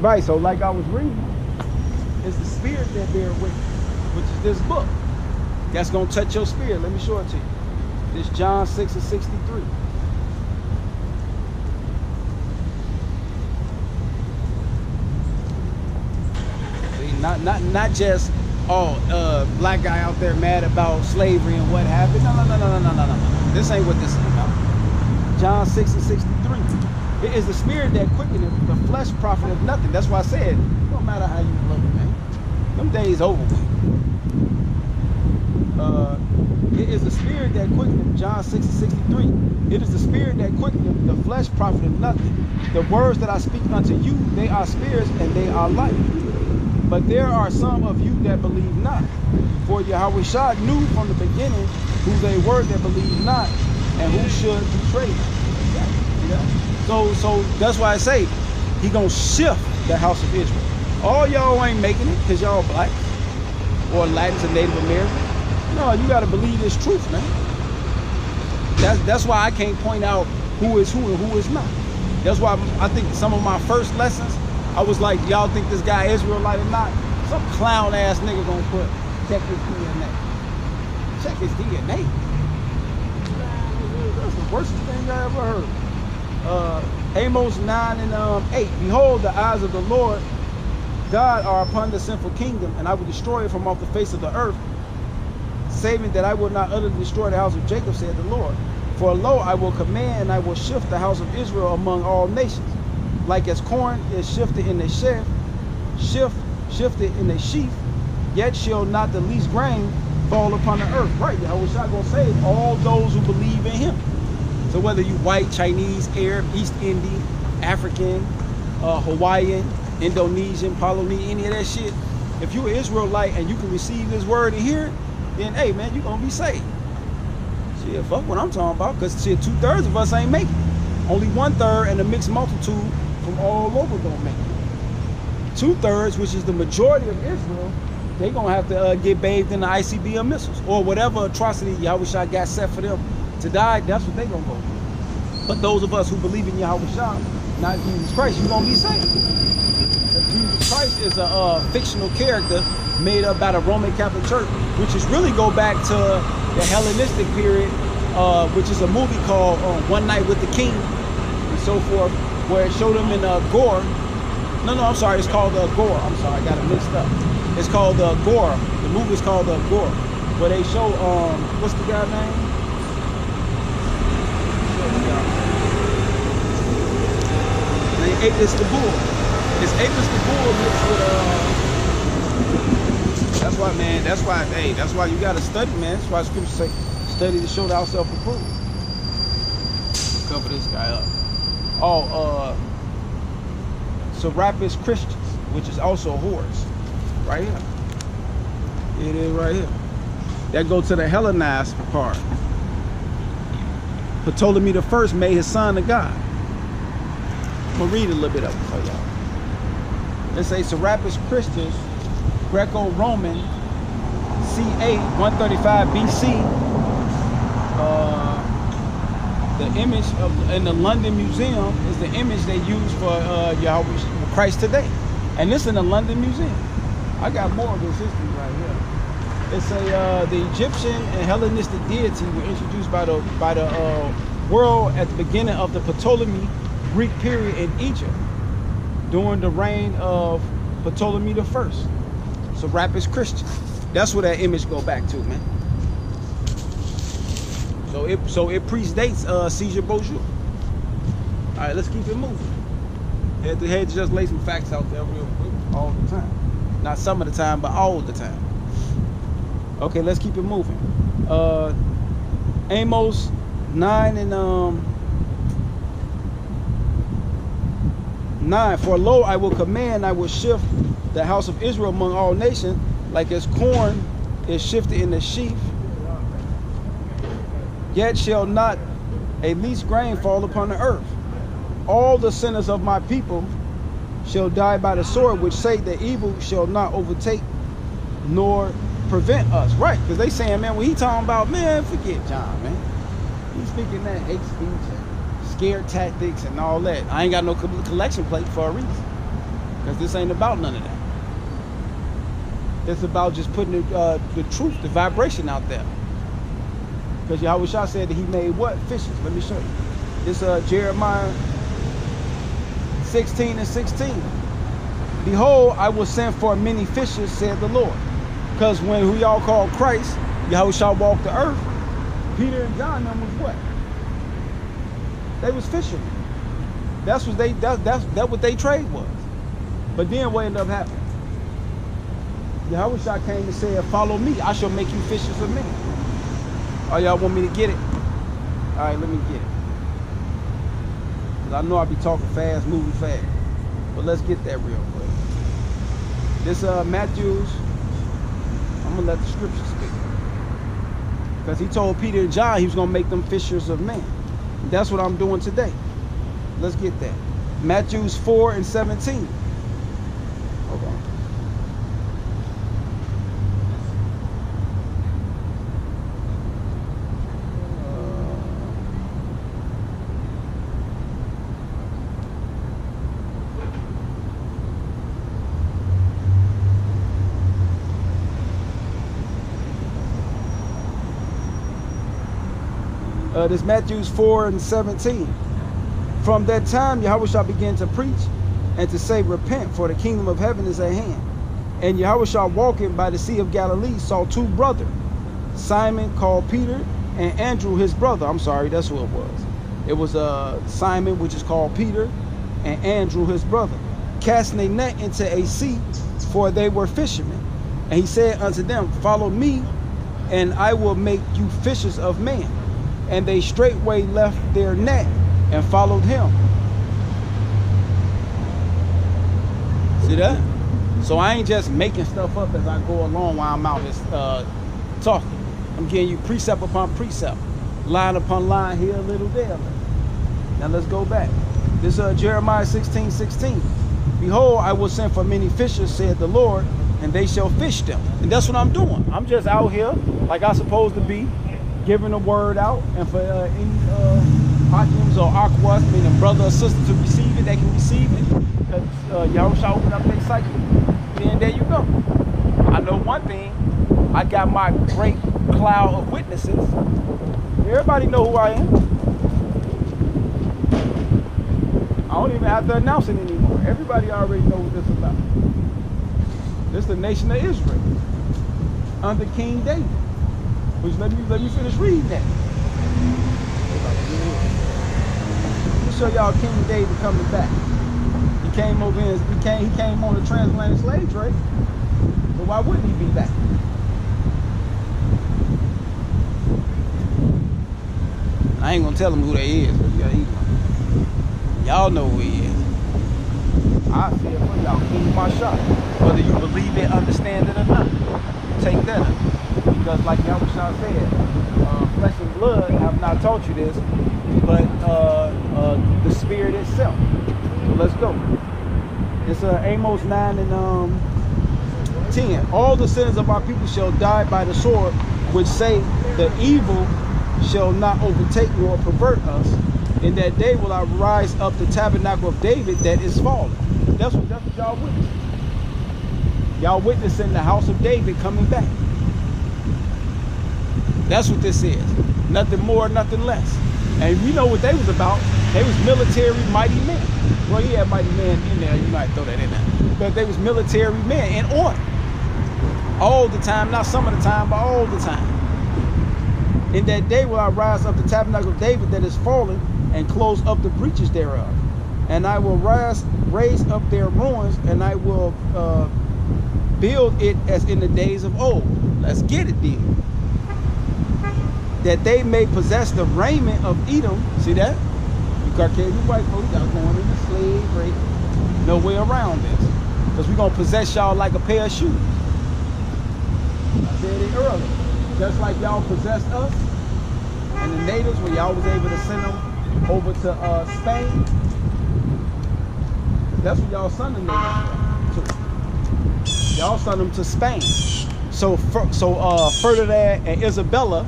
Right, so like I was reading, it's the spirit that bear witness, which is this book. That's going to touch your spirit. Let me show it to you. This John 6 and 63. See, not just, black guy out there mad about slavery and what happened. No. This ain't what this is about. John 6 and 63. It is the spirit that quickeneth, the flesh profiteth nothing. That's why I said, no matter how you look, man, them days over with. It is the spirit that quickeneth, John 6 and 63. It is the spirit that quickeneth, the flesh profiteth nothing. The words that I speak unto you, they are spirits and they are life. But there are some of you that believe not. For Yahweh knew from the beginning who they were that believed not and who should betray them. Yeah. So that's why I say he gonna shift the house of Israel. All y'all ain't making it because y'all black or Latins or Native American. No, you gotta believe this truth, man. That's why I can't point out who is who and who is not. That's why I think some of my first lessons, I was like, y'all think this guy Israelite or not? Some clown ass nigga gonna put check his DNA. Check his DNA. That's the worst thing I ever heard. Amos 9 and 8. Behold, the eyes of the Lord God are upon the sinful kingdom, and I will destroy it from off the face of the earth, saving that I will not utterly destroy the house of Jacob, said the Lord. For lo, I will command, and I will shift the house of Israel among all nations. Like as corn is shifted in a sheaf, shifted in a sheaf, yet shall not the least grain fall upon the earth. Right, I was not going to save all those who believe in him. So whether you white, Chinese, Arab, East Indian, African, Hawaiian, Indonesian, Polynesian, any of that shit, if you're an Israelite and you can receive this word and hear it, then hey man, you're going to be saved. Shit, fuck what I'm talking about, because shit, 2/3 of us ain't making it. Only 1/3 and a mixed multitude from all over gonna make it. 2/3, which is the majority of Israel, they gonna have to get bathed in the ICBM missiles or whatever atrocity Yahweh got set for them to die. That's what they gonna go through. But those of us who believe in Yahweh, not Jesus Christ, you're gonna be saved. Jesus Christ is a fictional character made up by the Roman Catholic Church, which is really go back to the Hellenistic period, which is a movie called One Night with the King and so forth, where it showed him in Gore. No, I'm sorry, it's called Gore. I'm sorry, I got it mixed up. It's called Gore. The movie is called Gore, where they show, what's the guy's name? It's the bull. It's Apis the bull mixed with that's why, man. That's why, hey, that's why you gotta study, man. That's why scriptures say, study to show thyself approved. Cover this guy up. Serapis Christians, which is also whores, right here. It is right here. That go to the Hellenized part. Ptolemy the First made his son a god. I'm gonna read a little bit of it for y'all. Let's say Serapis Christians, Greco-Roman, CA 135 BC. The image in the London Museum is the image they use for Yahweh Christ today, and this in the London Museum. I got more of this history right here. It's the Egyptian and Hellenistic deity were introduced by the world at the beginning of the Ptolemy Greek period in Egypt during the reign of Ptolemy the First. Serapis Christian. That's where that image go back to, man. So it predates Caesar Borgia. All right, let's keep it moving. Had to just lay some facts out there real quick all the time. Not some of the time, but all the time. Okay, let's keep it moving. Amos 9 and 9. For lo, I will command, I will shift the house of Israel among all nations, like as corn is shifted in the sheaf. Yet shall not a least grain fall upon the earth. All the sinners of my people shall die by the sword, which say that evil shall not overtake nor prevent us. Right, because they saying, man, when he talking about, man, forget John, man. He's speaking that hate speech and scare tactics and all that. I ain't got no collection plate for a reason. Because this ain't about none of that. It's about just putting the truth, the vibration out there. Because Yahushua said that he made what? Fishes. Let me show you. This Jeremiah 16:16. Behold, I will send for many fishers, said the Lord. Because when who y'all call Christ, Yahushua walked the earth, Peter and John them was what? They was fishermen. That's what they trade was. But then what ended up happening? Yahushua came and said, follow me, I shall make you fishers of men. Oh, y'all want me to get it? All right, let me get it. Because I know I be talking fast, moving fast. But let's get that real quick. This Matthew's, I'm going to let the scripture speak. Because he told Peter and John he was going to make them fishers of men. That's what I'm doing today. Let's get that. Matthew's 4:17. Hold on. This Matthew's 4:17. From that time, Yahushua began to preach and to say, repent, for the kingdom of heaven is at hand. And Yahushua, walking by the Sea of Galilee, saw two brothers, Simon called Peter, and Andrew his brother. I'm sorry, that's who it was. It was Simon, which is called Peter, and Andrew his brother, casting a net into a sea, for they were fishermen. And he said unto them, follow me, and I will make you fishers of men. And they straightway left their net and followed him. See that? So I ain't just making stuff up as I go along while I'm out here talking. I'm giving you precept upon precept, line upon line, here a little, there a little. Now let's go back. This Jeremiah 16:16. Behold, I will send for many fishers, said the Lord, and they shall fish them. And that's what I'm doing. I'm just out here like I'm supposed to be, giving the word out, and for any Hakims or Aquas, meaning brother or sister, to receive it, they can receive it. Because Yahushua open up their psyche. Then there you go. I know one thing. I got my great cloud of witnesses. Everybody know who I am. I don't even have to announce it anymore. Everybody already know what this is about. This is the nation of Israel under King David. Which let me finish reading that. Let me show y'all King David coming back. He came over in, he came on the transatlantic slave trade. So why wouldn't he be back? I ain't gonna tell him who they is, but y'all know who he is. I see it for y'all. King my shot. Whether you believe it, understand it or not. Take that up. Because like Yahushua said, flesh and blood have not taught you this, but the spirit itself. So let's go. It's Amos 9:10. All the sins of our people shall die by the sword, which say the evil shall not overtake nor pervert us. In that day will I rise up the tabernacle of David that is fallen. That's what y'all witnessing. Y'all witnessing the house of David coming back. That's what this is. Nothing more, nothing less. And you know what they was about. They was military mighty men. Well, he had mighty men in there. You might throw that in there. But they was military men in order. All the time. Not some of the time, but all the time. In that day will I rise up the tabernacle of David that is fallen and close up the breaches thereof. And I will raise up their ruins, and I will build it as in the days of old. Let's get it then. That they may possess the raiment of Edom. See that? You Caucasian white folks, y'all going into slavery. No way around this. Because we're going to possess y'all like a pair of shoes. I said it earlier. Just like y'all possessed us and the natives when y'all was able to send them over to Spain. That's what y'all sent them to. Y'all sent them to Spain. So Ferdinand and Isabella,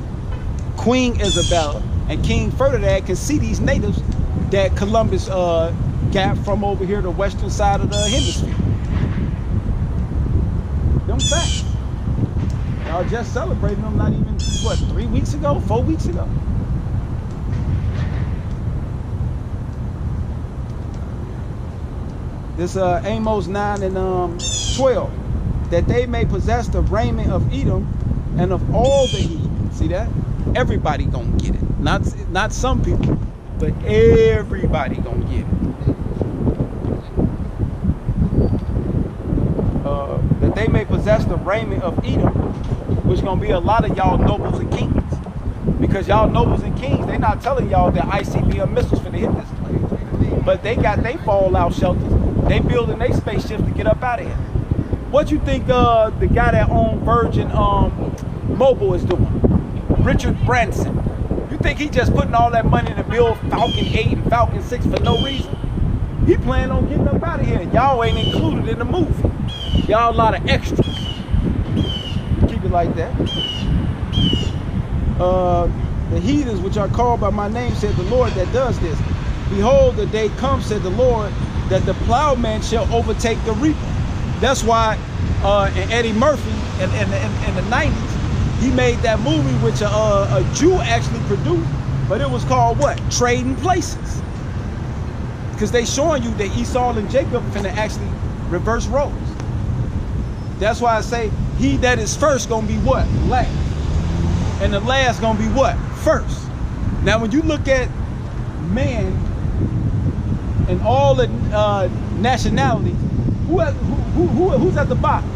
Queen Isabella and King Ferdinand can see these natives that Columbus got from over here, the western side of the hemisphere. Them facts. Y'all just celebrating them not even, what, 3 weeks ago, 4 weeks ago? This Amos 9 and 12. That they may possess the raiment of Edom and of all the heathen. See that? Everybody gonna get it. Not some people, but everybody gonna get it. That they may possess the raiment of Edom, which gonna be a lot of y'all nobles and kings. Because y'all nobles and kings, they not telling y'all that ICBM missiles finna hit this place. But they got they fallout shelters. They building their spaceships to get up out of here. What you think the guy that owned Virgin Mobile is doing? Richard Branson. You think he just putting all that money to build Falcon 8 and Falcon 6 for no reason? He planning on getting up out of here. Y'all ain't included in the movie. Y'all a lot of extras. Keep it like that. The heathens which are called by my name, said the Lord that does this. Behold, the day comes, said the Lord, that the plowman shall overtake the reaper. That's why in Eddie Murphy in the 90s, he made that movie which a Jew actually produced, but it was called what? Trading Places. Because they showing you that Esau and Jacob finna actually reverse roles. That's why I say he that is first gonna be what? Last. And the last gonna be what? First. Now when you look at man and all the nationalities, who's at the bottom?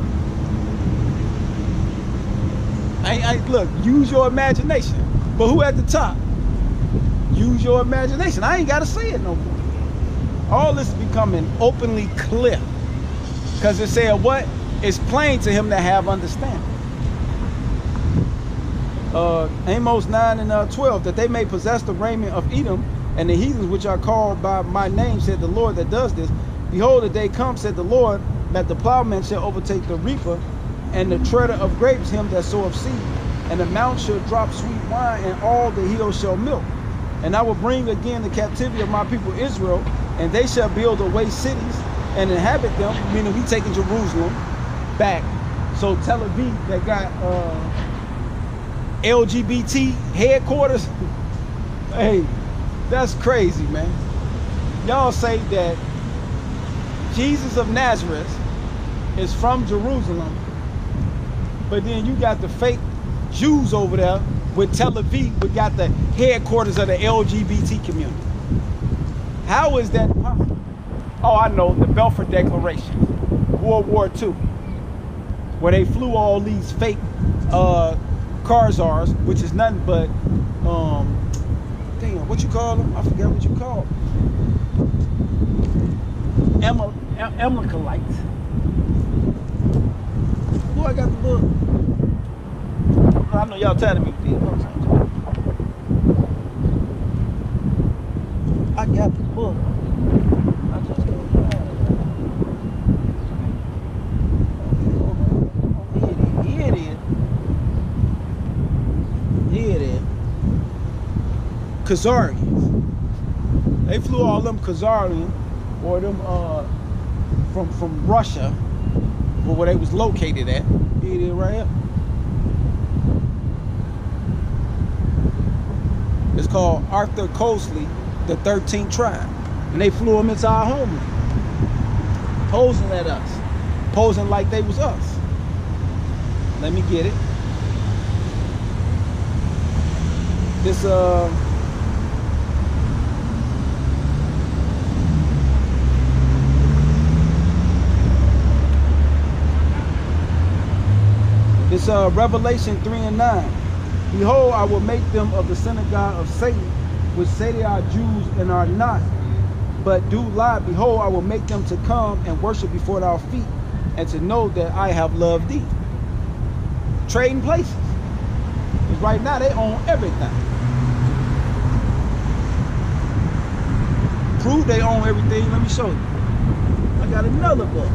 Look, use your imagination. But who at the top? Use your imagination. I ain't gotta say it no more. All this is becoming openly clear. Because it said what? It's plain to him that have understanding. Amos 9 and 12, that they may possess the raiment of Edom and the heathens which are called by my name, said the Lord that does this. Behold, the day comes, said the Lord, that the plowman shall overtake the reaper, and the treader of grapes him that soweth seed. And the mount shall drop sweet wine, and all the hills shall milk. And I will bring again the captivity of my people Israel, and they shall build away cities and inhabit them, meaning we taking Jerusalem back. So Tel Aviv that got LGBT headquarters. Hey, that's crazy, man. Y'all say that Jesus of Nazareth is from Jerusalem, but then you got the fake Jews over there with Tel Aviv, we got the headquarters of the LGBT community. How is that possible? Oh, I know, the Balfour Declaration, World War II, where they flew all these fake Khazars, which is nothing but, damn, what you call them? I forget what you call them. Amalekites. Oh, I got the book. I know y'all tired of me with these books. I got the book. I just can't find it. Here it is. Here it is. Khazarians. They flew all them Khazarians, or them from Russia, where they was located at. Here it is right here. It's called Arthur Cosley, the 13th tribe. And they flew them into our homeland, posing at us, posing like they was us. Let me get it. This Revelation 3 and 9. Behold, I will make them of the synagogue of Satan, which say they are Jews and are not, but do lie. Behold, I will make them to come and worship before thy feet, and to know that I have loved thee. Trading places. Because right now they own everything. Prove they own everything. Let me show you. I got another book.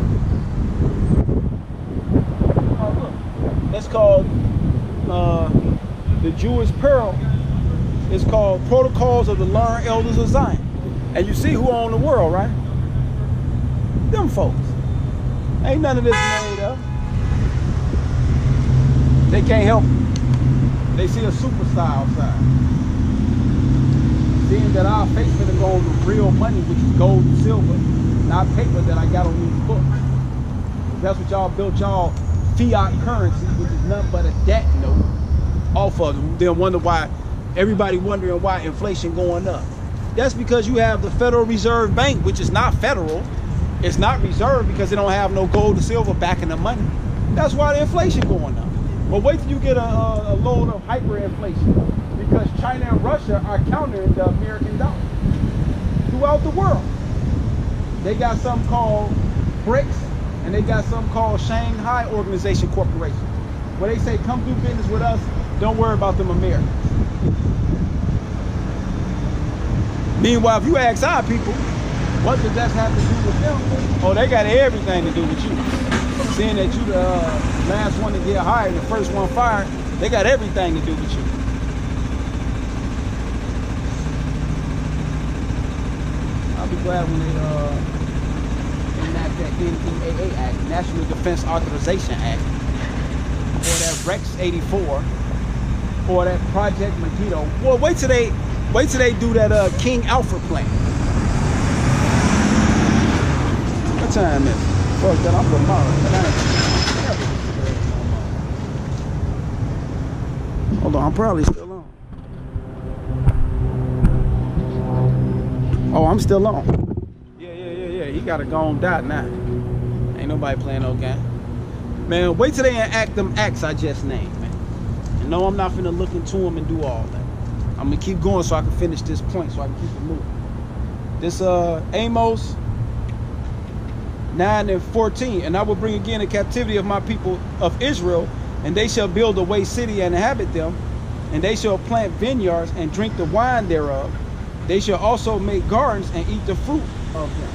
Oh, look. That's called the Jewish Pearl. It's called Protocols of the Learned Elders of Zion. And you see who own the world, right? Them folks. Ain't none of this made up. They can't help it. They see a superstar outside. Seeing that our faith finna go on the real money, which is gold and silver, not paper that I got on these books. That's what y'all built y'all fiat currency, which is nothing but a debt note off of them. They'll wonder why, everybody wondering why inflation going up. That's because you have the Federal Reserve Bank, which is not federal. It's not reserved because they don't have no gold or silver backing the money. That's why the inflation going up. But wait till you get a load of hyperinflation, because China and Russia are countering the American dollar throughout the world. They got something called BRICS, and they got something called Shanghai Organization Corporation, where they say, come do business with us, don't worry about them Americans. Meanwhile, if you ask our people, what does that have to do with them? Oh, they got everything to do with you. Seeing that you the last one to get hired, the first one fired, they got everything to do with you. I'll be glad when they enact that NDAA Act, National Defense Authorization Act, or that Rex 84, or that Project Megiddo. Well, wait till they do that King Alfred plan. What time is it? Fuck that, I'm from Mars. Hold on, I'm probably still on. Oh, I'm still on. Yeah. He gotta go on dot now. Ain't nobody playing no game. Man, wait till they enact them acts I just named, man. And no, I'm not finna look into them and do all that. I'm gonna keep going so I can finish this point, so I can keep it moving. This Amos 9 and 14, and I will bring again the captivity of my people of Israel, and they shall build a waste city and inhabit them, and they shall plant vineyards and drink the wine thereof. They shall also make gardens and eat the fruit of them.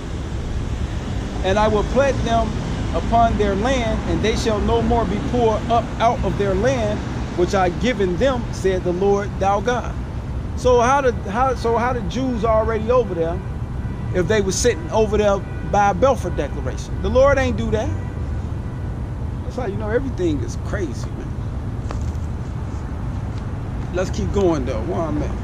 And I will plant them upon their land, and they shall no more be poured up out of their land, which I given them, said the Lord thou God. So how the Jews already over there, if they were sitting over there by a Balfour Declaration? The Lord ain't do that. That's how you know everything is crazy, man. Let's keep going though. Where I'm at.